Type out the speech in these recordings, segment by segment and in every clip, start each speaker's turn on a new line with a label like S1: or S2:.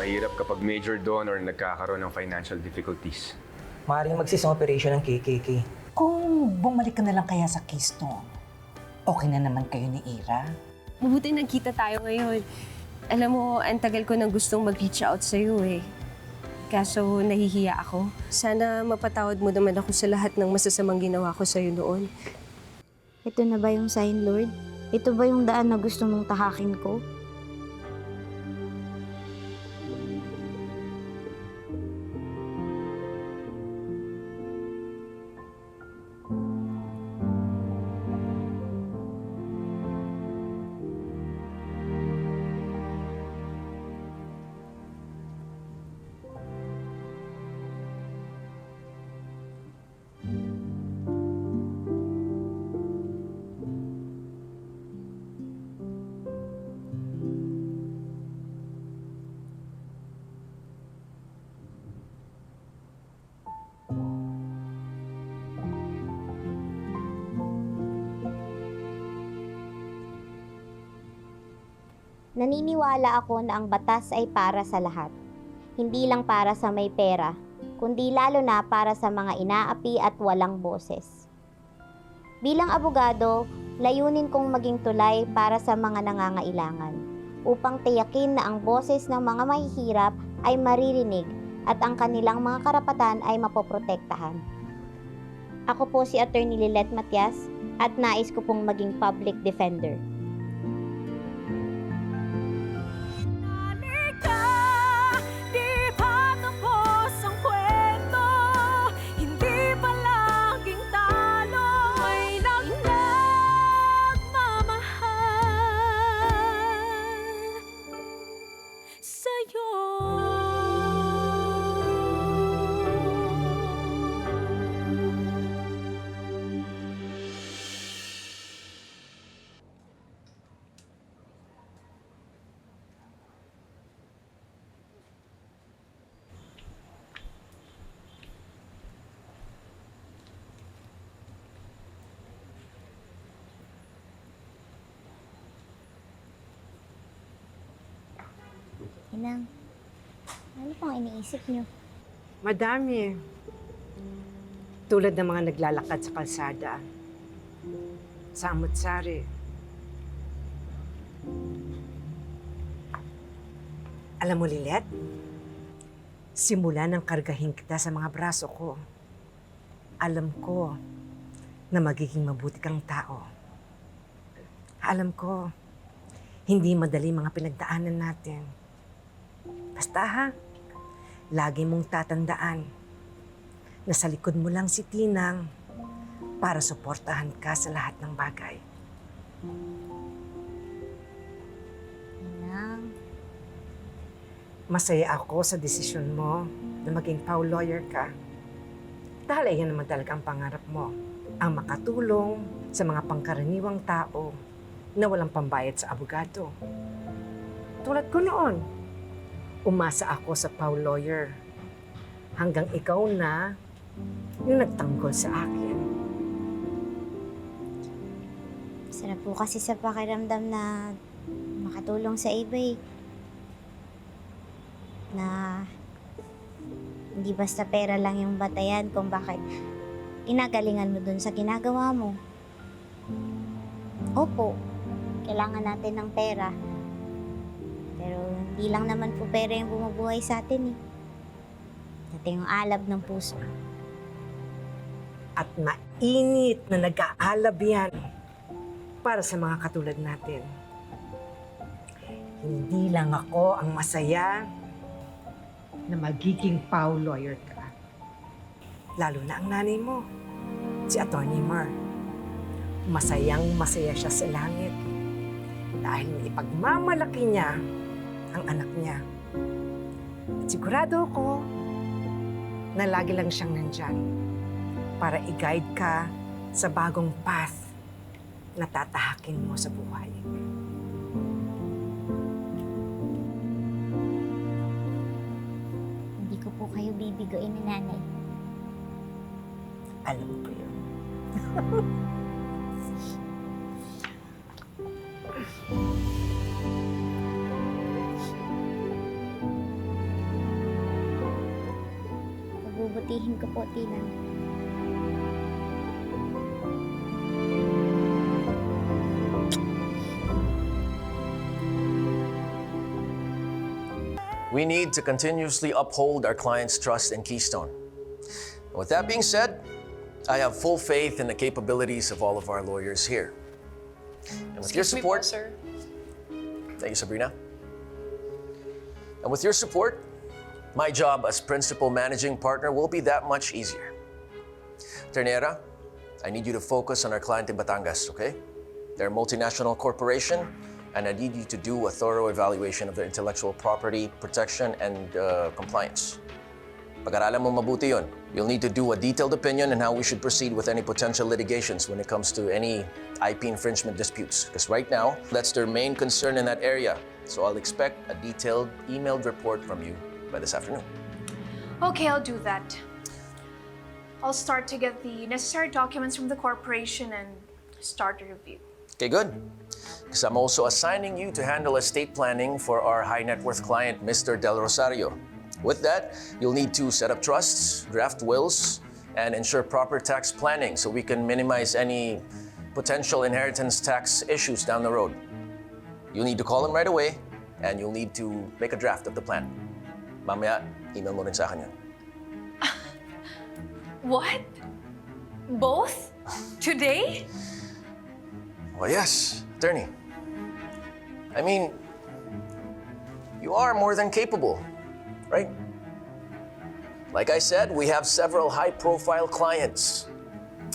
S1: mahirap kapag major doon or nagkakaroon ng financial difficulties.
S2: Maaaring magsisang operation ng KKK.
S3: Kung bumalik ka na lang kaya sa Keystone, okay na naman kayo ni Ira?
S4: Mabuti nagkita tayo ngayon. Alam mo, ang tagal ko nang gustong mag-reach out sa'yo eh. Kaso nahihiya ako. Sana mapatawad mo naman ako sa lahat ng masasamang ginawa ko sa'yo noon.
S5: Ito na ba yung sign, Lord? Ito ba yung daan na gusto mong tahakin ko? Naniniwala ako na ang batas ay para sa lahat. Hindi lang para sa may pera, kundi lalo na para sa mga inaapi at walang boses. Bilang abogado, layunin kong maging tulay para sa mga nangangailangan, upang tiyakin na ang boses ng mga mahihirap ay maririnig at ang kanilang mga karapatan ay mapoprotektahan. Ako po si Attorney Lilet Matias at nais ko pong maging public defender. Inang, ano pang iniisip niyo?
S6: Madami. Tulad ng mga naglalakad sa kalsada. Sa amot-sari. Alam mo, Lilet, simula nang kargahin kita sa mga braso ko, alam ko na magiging mabuti kang tao. Alam ko, hindi madali mga pinagdaanan natin. Basta ha, lagi mong tatandaan na sa likod mo lang si Tinang para suportahan ka sa lahat ng bagay.
S5: Inang,
S6: Masaya ako sa desisyon mo na maging PAW lawyer ka. Dahil yan naman talaga ang pangarap mo, ang makatulong sa mga pangkaraniwang tao na walang pambayad sa abogado. Tulad ko noon, umasa ako sa PAW lawyer hanggang ikaw na yung nagtanggol sa akin.
S5: sarap po kasi sa pakiramdam na makatulong sa iba eh. Na hindi basta pera lang yung batayan kung bakit ginagalingan mo dun sa ginagawa mo. Opo, kailangan natin ng pera. Pero hindi lang naman po pera yung bumubuhay sa atin eh. Ito yung alab ng puso.
S6: At mainit na nag-aalab yan para sa mga katulad natin. Hindi lang ako ang masaya na magiging PAW lawyer ka. Lalo na ang nanay mo, si Attorney Mar. Masayang-masaya siya sa langit dahil ipagmamalaki niya ang anak niya. At sigurado ako na lagi lang siyang nandyan para i-guide ka sa bagong path na tatahakin mo sa buhay.
S5: Hindi ko po kayo bibigoin ni nanay.
S6: Alam ko yun.
S5: Babutihin ko po, Tina.
S7: We need to continuously uphold our clients' trust in Keystone. And with that being said, I have full faith in the capabilities of all of our lawyers here. And with your support, thank you, Sabrina. And with your support, my job as principal managing partner will be that much easier. Ternera, I need you to focus on our client in Batangas, okay? They're a multinational corporation, and I need you to do a thorough evaluation of their intellectual property protection and compliance. Pag-aralan mo mabuti yun. You'll need to do a detailed opinion on how we should proceed with any potential litigations when it comes to any IP infringement disputes. Because right now, that's their main concern in that area. So I'll expect a detailed emailed report from you by this afternoon.
S8: Okay, I'll do that. I'll start to get the necessary documents from the corporation and start a review.
S7: Okay, good. Because I'm also assigning you to handle estate planning for our high net worth client, Mr. Del Rosario. With that, you'll need to set up trusts, draft wills, and ensure proper tax planning so we can minimize any potential inheritance tax issues down the road. You'll need to call him right away, and you'll need to make a draft of the plan. Mamaya, email mo rin sa akin yun.
S8: What? Both? Today?
S7: Well, yes, attorney. I mean, you are more than capable, right? Like I said, we have several high-profile clients,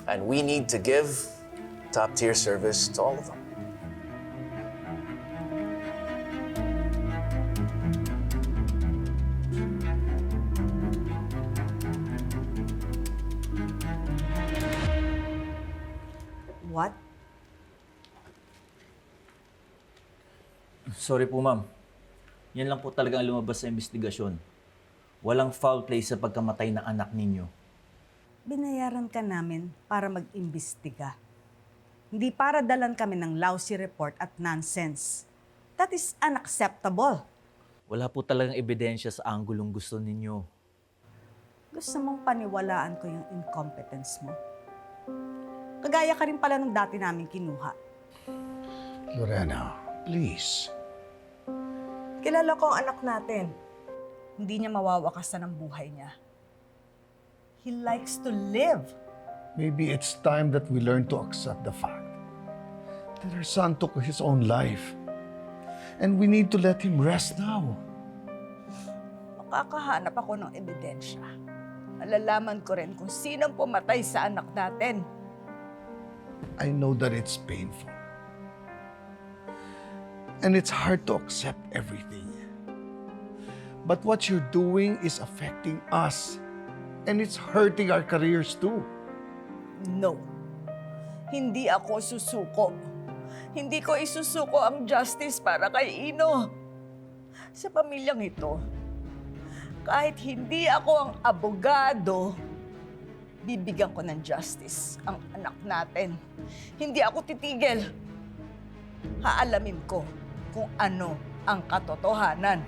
S7: and we need to give top-tier service to all of them.
S6: What?
S9: Sorry po, ma'am. Yan lang po talaga ang lumabas sa investigasyon. Walang foul play sa pagkamatay ng anak ninyo.
S10: Binayaran ka namin para mag-imbestiga. Hindi para dalan kami ng lousy report at nonsense. That is unacceptable.
S9: Wala po talagang ebidensya sa anggulong gusto ninyo.
S10: Gusto mong paniwalaan ko yung incompetence mo? Kagaya ka rin pala nung dati namin kinuha.
S11: Lorena, please.
S10: Kilala ko ang anak natin. Hindi niya mawawakasan ang buhay niya. He likes to live.
S11: Maybe it's time that we learn to accept the fact that our son took his own life. And we need to let him rest now.
S10: Makakahanap ako ng ebidensya. Malalaman ko rin kung sinong pumatay sa anak natin.
S11: I know that it's painful. And it's hard to accept everything. But what you're doing is affecting us. And it's hurting our careers too.
S10: No. Hindi ako susuko. Hindi ko isusuko ang justice para kay Ino. Sa pamilyang ito, kahit hindi ako ang abogado, bibigyan ko ng justice ang anak natin. Hindi ako titigil. Haalamin ko kung ano ang katotohanan.